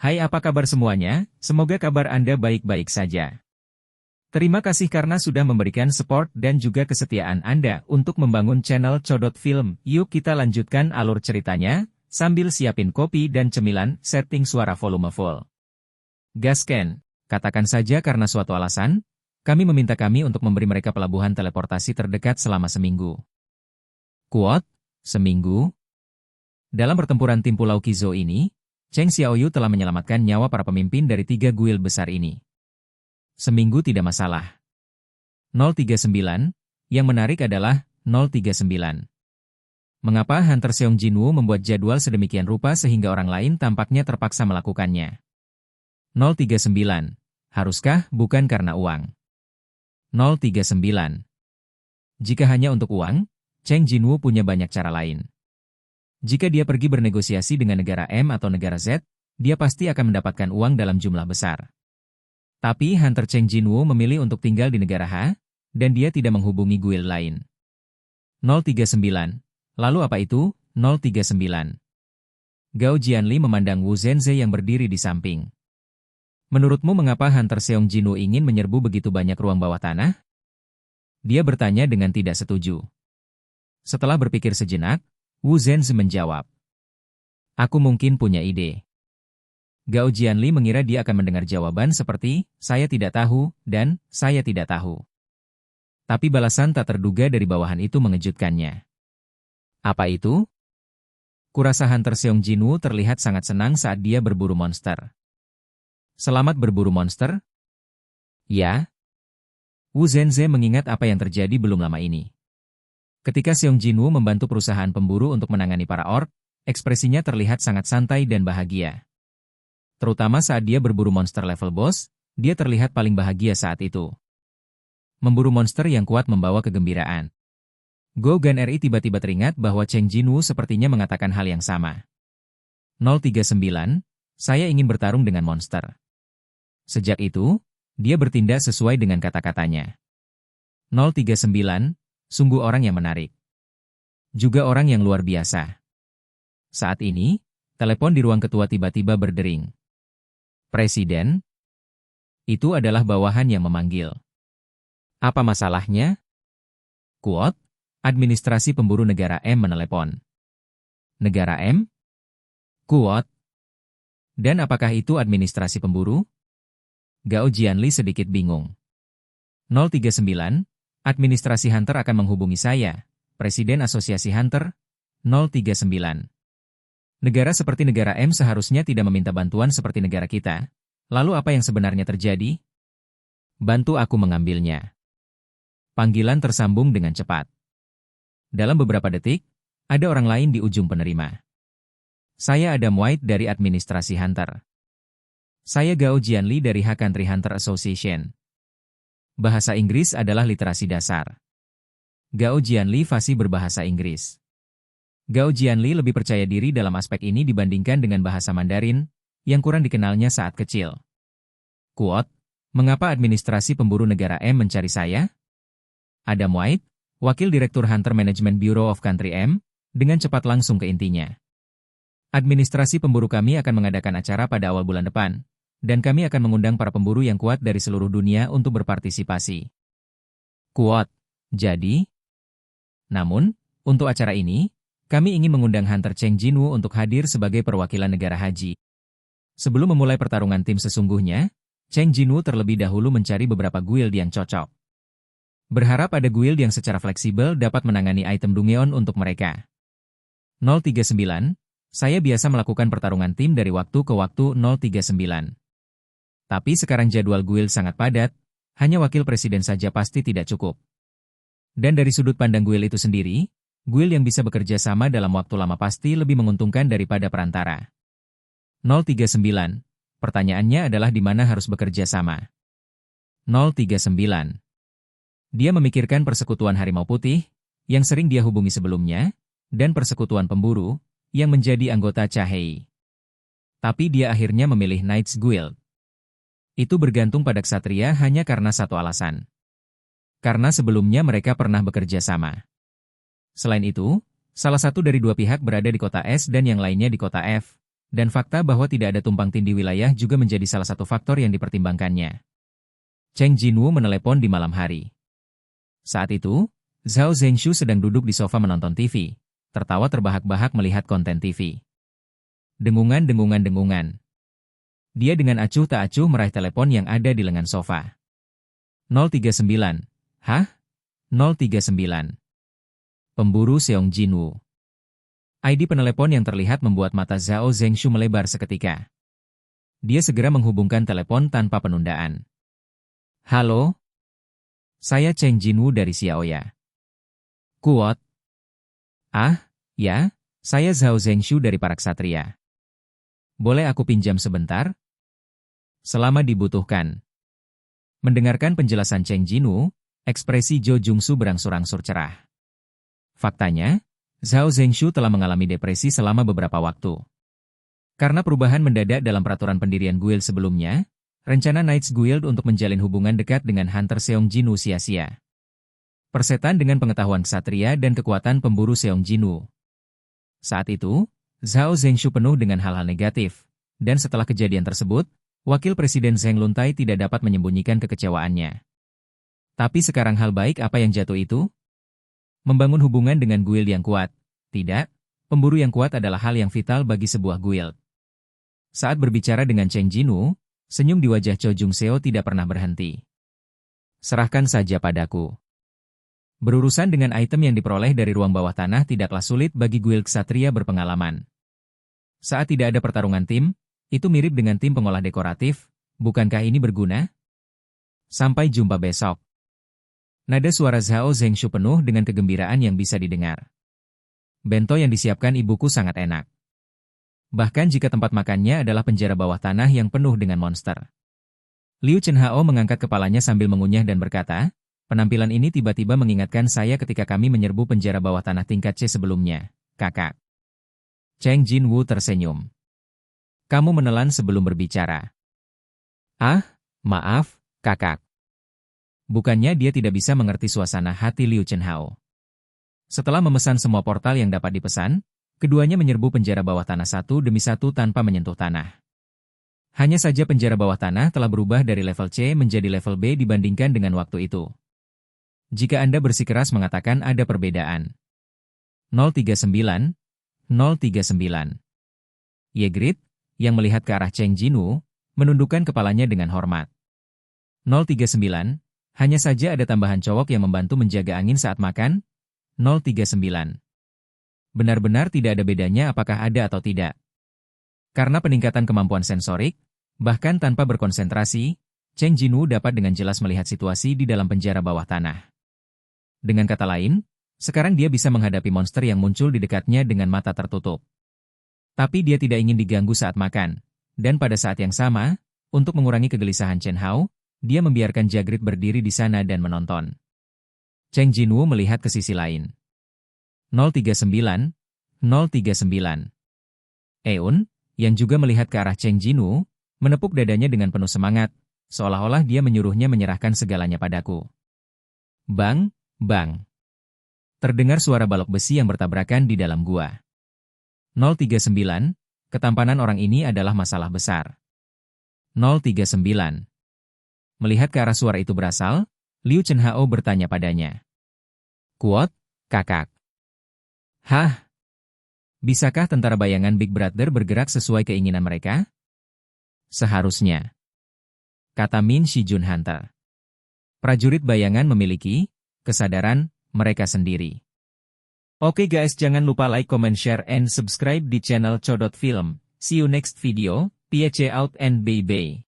Hai, apa kabar semuanya? Semoga kabar Anda baik-baik saja. Terima kasih karena sudah memberikan support dan juga kesetiaan Anda untuk membangun channel Codot Film. Yuk kita lanjutkan alur ceritanya, sambil siapin kopi dan cemilan, setting suara volume full. Gasken, katakan saja karena suatu alasan, kami meminta kami untuk memberi mereka pelabuhan teleportasi terdekat selama seminggu. Quote, seminggu? Dalam pertempuran tim Pulau Kizo ini, Cheng Xiaoyu telah menyelamatkan nyawa para pemimpin dari 3 guild besar ini. Seminggu tidak masalah. 039, yang menarik adalah 039. Mengapa Hunter Seong Jinwoo membuat jadwal sedemikian rupa sehingga orang lain tampaknya terpaksa melakukannya? 039. Haruskah bukan karena uang? 039. Jika hanya untuk uang, Cheng Jinwoo punya banyak cara lain. Jika dia pergi bernegosiasi dengan negara M atau negara Z, dia pasti akan mendapatkan uang dalam jumlah besar. Tapi Hunter Cheng Jinwoo memilih untuk tinggal di negara H, dan dia tidak menghubungi guild lain. 039. Lalu apa itu, 039? Gao Jianli memandang Wu Zhenze yang berdiri di samping. Menurutmu mengapa Hunter Seong Jinwoo ingin menyerbu begitu banyak ruang bawah tanah? Dia bertanya dengan tidak setuju. Setelah berpikir sejenak, Wu Zhenze menjawab. Aku mungkin punya ide. Gao Jianli mengira dia akan mendengar jawaban seperti, saya tidak tahu, dan saya tidak tahu. Tapi balasan tak terduga dari bawahan itu mengejutkannya. Apa itu? Kurasa Hunter Seong Jinwoo terlihat sangat senang saat dia berburu monster. Selamat berburu monster? Ya. Wu Zhenze mengingat apa yang terjadi belum lama ini. Ketika Seong Jinwoo membantu perusahaan pemburu untuk menangani para orc, ekspresinya terlihat sangat santai dan bahagia. Terutama saat dia berburu monster level boss, dia terlihat paling bahagia saat itu. Memburu monster yang kuat membawa kegembiraan. Go Gan RI tiba-tiba teringat bahwa Cheng Jinwoo sepertinya mengatakan hal yang sama. 039, saya ingin bertarung dengan monster. Sejak itu, dia bertindak sesuai dengan kata-katanya. 039, sungguh orang yang menarik. Juga orang yang luar biasa. Saat ini, telepon di ruang ketua tiba-tiba berdering. Presiden? Itu adalah bawahan yang memanggil. Apa masalahnya? Quote, administrasi pemburu negara M menelepon. Negara M? Quote. Dan apakah itu administrasi pemburu? Gao Jianli sedikit bingung. 039, administrasi Hunter akan menghubungi saya, Presiden Asosiasi Hunter, 039. Negara seperti negara M seharusnya tidak meminta bantuan seperti negara kita. Lalu apa yang sebenarnya terjadi? Bantu aku mengambilnya. Panggilan tersambung dengan cepat. Dalam beberapa detik, ada orang lain di ujung penerima. Saya Adam White dari administrasi Hunter. Saya Gao Jianli dari H Country Hunter Association. Bahasa Inggris adalah literasi dasar. Gao Jianli fasih berbahasa Inggris. Gao Jianli lebih percaya diri dalam aspek ini dibandingkan dengan bahasa Mandarin, yang kurang dikenalnya saat kecil. Quote, mengapa administrasi pemburu negara M mencari saya? Adam White, Wakil Direktur Hunter Management Bureau of Country M, dengan cepat langsung ke intinya. Administrasi pemburu kami akan mengadakan acara pada awal bulan depan, dan kami akan mengundang para pemburu yang kuat dari seluruh dunia untuk berpartisipasi. Quote, jadi? Namun, untuk acara ini, kami ingin mengundang Hunter Cheng Jinwoo untuk hadir sebagai perwakilan negara haji. Sebelum memulai pertarungan tim sesungguhnya, Cheng Jinwoo terlebih dahulu mencari beberapa guild yang cocok. Berharap ada guild yang secara fleksibel dapat menangani item Dungeon untuk mereka. 039, saya biasa melakukan pertarungan tim dari waktu ke waktu 039. Tapi sekarang jadwal guild sangat padat, hanya wakil presiden saja pasti tidak cukup. Dan dari sudut pandang guild itu sendiri, guild yang bisa bekerja sama dalam waktu lama pasti lebih menguntungkan daripada perantara. 039. Pertanyaannya adalah di mana harus bekerja sama. 039. Dia memikirkan persekutuan harimau putih, yang sering dia hubungi sebelumnya, dan persekutuan pemburu, yang menjadi anggota Chahei. Tapi dia akhirnya memilih Knights Guild. Itu bergantung pada ksatria hanya karena satu alasan. Karena sebelumnya mereka pernah bekerja sama. Selain itu, salah satu dari dua pihak berada di kota S dan yang lainnya di kota F, Dan fakta bahwa tidak ada tumpang tindih wilayah juga menjadi salah satu faktor yang dipertimbangkannya. Cheng Jinwoo menelepon di malam hari. Saat itu, Zhao Zhengxu sedang duduk di sofa menonton TV, tertawa terbahak-bahak melihat konten TV. Dengungan. Dia dengan acuh tak acuh meraih telepon yang ada di lengan sofa. 039. Hah? 039. Pemburu Seong Jinwoo. ID penelepon yang terlihat membuat mata Zhao Zhengxu melebar seketika. Dia segera menghubungkan telepon tanpa penundaan. Halo? Saya Cheng Jinwoo dari Xiaoya. Kuat? Ah, ya, saya Zhao Zhengxu dari para ksatria. Boleh aku pinjam sebentar? Selama dibutuhkan. Mendengarkan penjelasan Cheng Jinwoo, ekspresi Jo Jungsu berangsur-angsur cerah. Faktanya, Zhao Zhengxu telah mengalami depresi selama beberapa waktu. Karena perubahan mendadak dalam peraturan pendirian guild sebelumnya, rencana Knights Guild untuk menjalin hubungan dekat dengan Hunter Seong Jinwoo sia-sia. Persetan dengan pengetahuan ksatria dan kekuatan pemburu Seong Jinwoo. Saat itu, Zhao Zhengxu penuh dengan hal-hal negatif, dan setelah kejadian tersebut, Wakil Presiden Zheng Luntai tidak dapat menyembunyikan kekecewaannya. Tapi sekarang hal baik apa yang jatuh itu? Membangun hubungan dengan guild yang kuat. Tidak, pemburu yang kuat adalah hal yang vital bagi sebuah guild. Saat berbicara dengan Cheng Jinwoo, senyum di wajah Cho Jung Seo tidak pernah berhenti. Serahkan saja padaku. Berurusan dengan item yang diperoleh dari ruang bawah tanah tidaklah sulit bagi guild ksatria berpengalaman. Saat tidak ada pertarungan tim, itu mirip dengan tim pengolah dekoratif, bukankah ini berguna? Sampai jumpa besok. Nada suara Zhao Zhengxu penuh dengan kegembiraan yang bisa didengar. Bento yang disiapkan ibuku sangat enak. Bahkan jika tempat makannya adalah penjara bawah tanah yang penuh dengan monster. Liu Chenhao mengangkat kepalanya sambil mengunyah dan berkata, penampilan ini tiba-tiba mengingatkan saya ketika kami menyerbu penjara bawah tanah tingkat C sebelumnya, kakak. Cheng Jinwoo tersenyum. Kamu menelan sebelum berbicara. Ah, maaf, kakak. Bukannya dia tidak bisa mengerti suasana hati Liu Chenhao. Setelah memesan semua portal yang dapat dipesan, keduanya menyerbu penjara bawah tanah satu demi satu tanpa menyentuh tanah. Hanya saja penjara bawah tanah telah berubah dari level C menjadi level B dibandingkan dengan waktu itu. Jika Anda bersikeras mengatakan ada perbedaan. 039, 039. Ygritte, yang melihat ke arah Cheng Jinwoo, menundukkan kepalanya dengan hormat. 039. Hanya saja ada tambahan cowok yang membantu menjaga angin saat makan. 039. Benar-benar tidak ada bedanya apakah ada atau tidak. Karena peningkatan kemampuan sensorik, bahkan tanpa berkonsentrasi, Cheng Jinwoo dapat dengan jelas melihat situasi di dalam penjara bawah tanah. Dengan kata lain, sekarang dia bisa menghadapi monster yang muncul di dekatnya dengan mata tertutup. Tapi dia tidak ingin diganggu saat makan, dan pada saat yang sama, untuk mengurangi kegelisahan Chen Hao, dia membiarkan Ygritte berdiri di sana dan menonton. Cheng Jinwoo melihat ke sisi lain. 039, 039. Eun, yang juga melihat ke arah Cheng Jinwoo, menepuk dadanya dengan penuh semangat, seolah-olah dia menyuruhnya menyerahkan segalanya padaku. Bang, bang. Terdengar suara balok besi yang bertabrakan di dalam gua. 039, ketampanan orang ini adalah masalah besar. 039. Melihat ke arah suara itu berasal, Liu Chenhao bertanya padanya. Kuat, kakak. Hah? Bisakah tentara bayangan Big Brother bergerak sesuai keinginan mereka? Seharusnya. Kata Min Shijun Hunter. Prajurit bayangan memiliki kesadaran mereka sendiri. Oke guys, jangan lupa like, comment, share, and subscribe di channel Chodot Film. See you next video. Piece out and bye-bye.